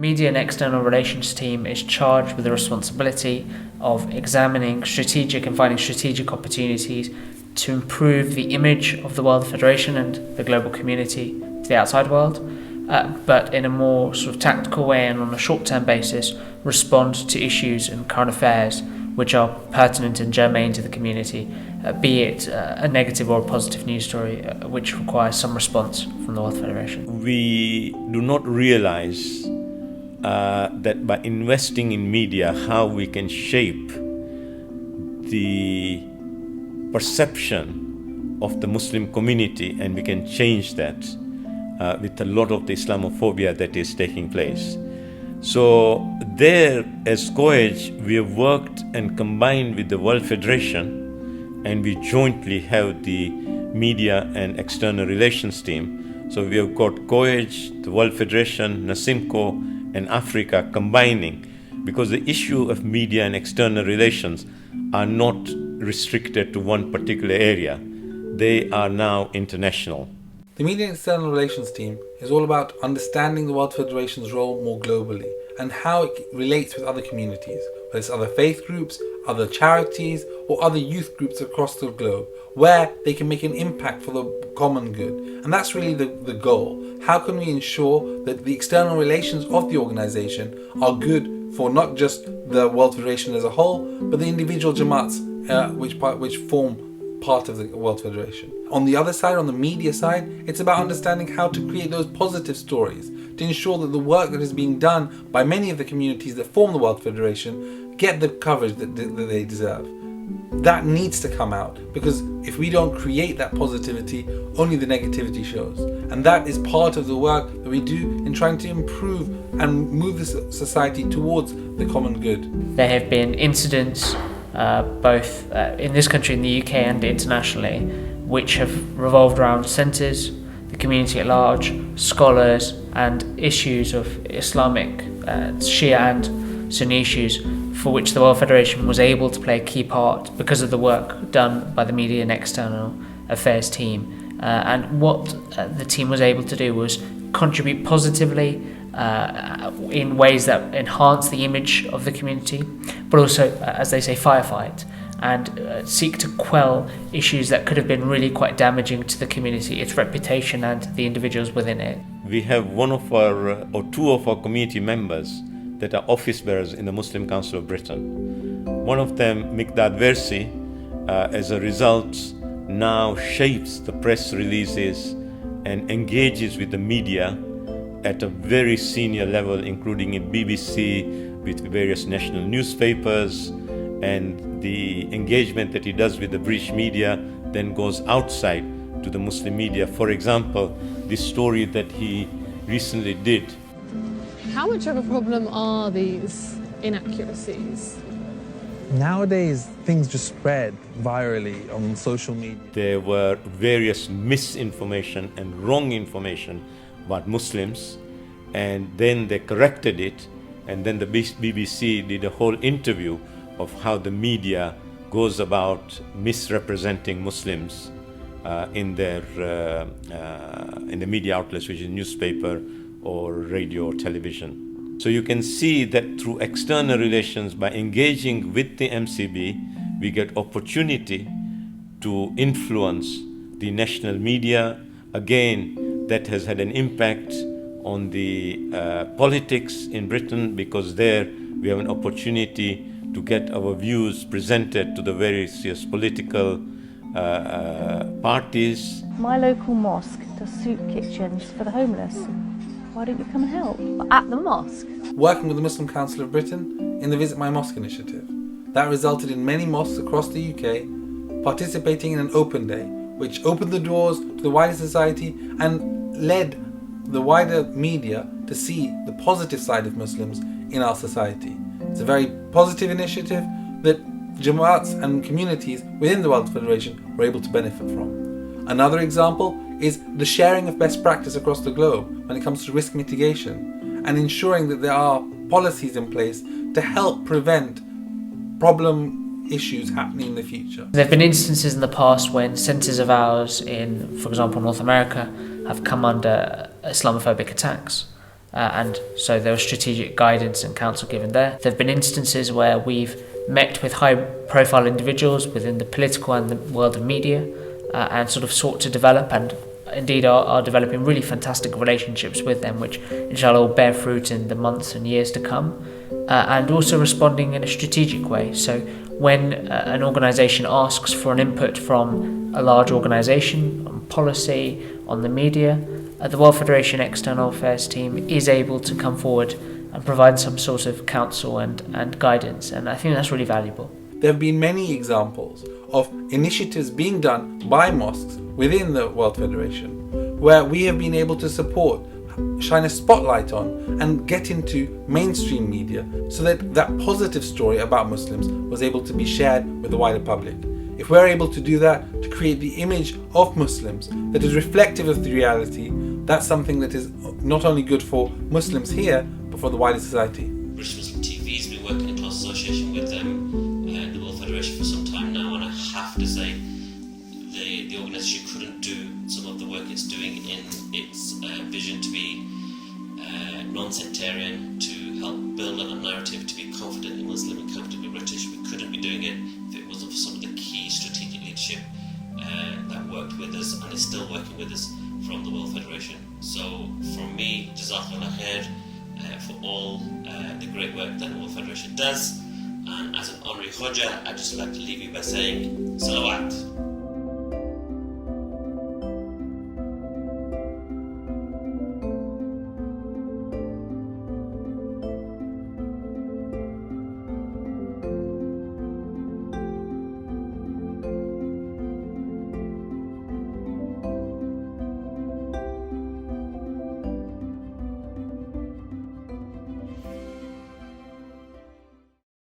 Media and External Relations team is charged with the responsibility of examining strategic and finding strategic opportunities to improve the image of the World Federation and the global community to the outside world, but in a more sort of tactical way and on a short-term basis, respond to issues and current affairs which are pertinent and germane to the community, be it a negative or a positive news story which requires some response from the World Federation. We do not realize that by investing in media, how we can shape the perception of the Muslim community, and we can change that with a lot of the Islamophobia that is taking place. So there, as COEG, we have worked and combined with the World Federation, and we jointly have the Media and External Relations team. So we have got COEG, the World Federation, NASIMCO, and Africa combining, because the issue of media and external relations are not restricted to one particular area. They are now international. The Media and External Relations team is all about understanding the World Federation's role more globally and how it relates with other communities, whether it's other faith groups, other charities, or other youth groups across the globe, where they can make an impact for the common good. And that's really the goal. How can we ensure that the external relations of the organization are good for not just the World Federation as a whole, but the individual Jamaats which form part of the World Federation. On the other side, on the media side, it's about understanding how to create those positive stories to ensure that the work that is being done by many of the communities that form the World Federation get the coverage that they deserve. That needs to come out, because if we don't create that positivity, only the negativity shows. And that is part of the work that we do in trying to improve and move this society towards the common good. There have been incidents both in this country, in the UK and internationally, which have revolved around centres, the community at large, scholars, and issues of Islamic, Shia and Sunni issues, for which the World Federation was able to play a key part because of the work done by the Media and External Affairs team. And what the team was able to do was contribute positively in ways that enhance the image of the community, but also, as they say, firefight and seek to quell issues that could have been really quite damaging to the community, its reputation and the individuals within it. We have one of our, or two of our community members that are office bearers in the Muslim Council of Britain. One of them, Miqdad Versi, as a result, now shapes the press releases and engages with the media at a very senior level, including in BBC, with various national newspapers, and the engagement that he does with the British media then goes outside to the Muslim media. For example, this story that he recently did. How much of a problem are these inaccuracies? Nowadays, things just spread virally on social media. There were various misinformation and wrong information about Muslims, and then they corrected it, and then the BBC did a whole interview of how the media goes about misrepresenting Muslims in the media outlets, which is newspaper or radio or television. So you can see that through external relations, by engaging with the MCB, we get opportunity to influence the national media. Again, that has had an impact on the politics in Britain, because there we have an opportunity to get our views presented to the various political parties. My local mosque does soup kitchens for the homeless. Why don't you come and help? At the mosque? Working with the Muslim Council of Britain in the Visit My Mosque initiative. That resulted in many mosques across the UK participating in an open day, which opened the doors to the wider society and led the wider media to see the positive side of Muslims in our society. It's a very positive initiative that Jamaats and communities within the World Federation were able to benefit from. Another example is the sharing of best practice across the globe when it comes to risk mitigation and ensuring that there are policies in place to help prevent problem issues happening in the future. There have been instances in the past when centres of ours in, for example, North America have come under Islamophobic attacks. and so there was strategic guidance and counsel given there. There have been instances where we've met with high-profile individuals within the political and the world of media and sort of sought to develop and indeed are developing really fantastic relationships with them, which inshallah will bear fruit in the months and years to come, and also responding in a strategic way. So when an organisation asks for an input from a large organisation on policy, on the media, the World Federation External Affairs team is able to come forward and provide some sort of counsel and guidance, and I think that's really valuable. There have been many examples of initiatives being done by mosques within the World Federation where we have been able to support, shine a spotlight on and get into mainstream media so that that positive story about Muslims was able to be shared with the wider public. If we're able to do that, to create the image of Muslims that is reflective of the reality, that's something that is not only good for Muslims here, but for the wider society. British Muslim TV has been working in close association with the World Federation for some time now, and I have to say the organisation couldn't do some of the work it's doing in its vision to be non-sectarian, to help build on a narrative, to be confidently Muslim and comfortably British. We couldn't be doing it if it wasn't for some of the key strategic leadership that worked with us and is still working with us from the World Federation. So from me, Jazakallah khair for all the great work that the World Federation does. And as an honorary Khoja, I'd just like to leave you by saying Salawat.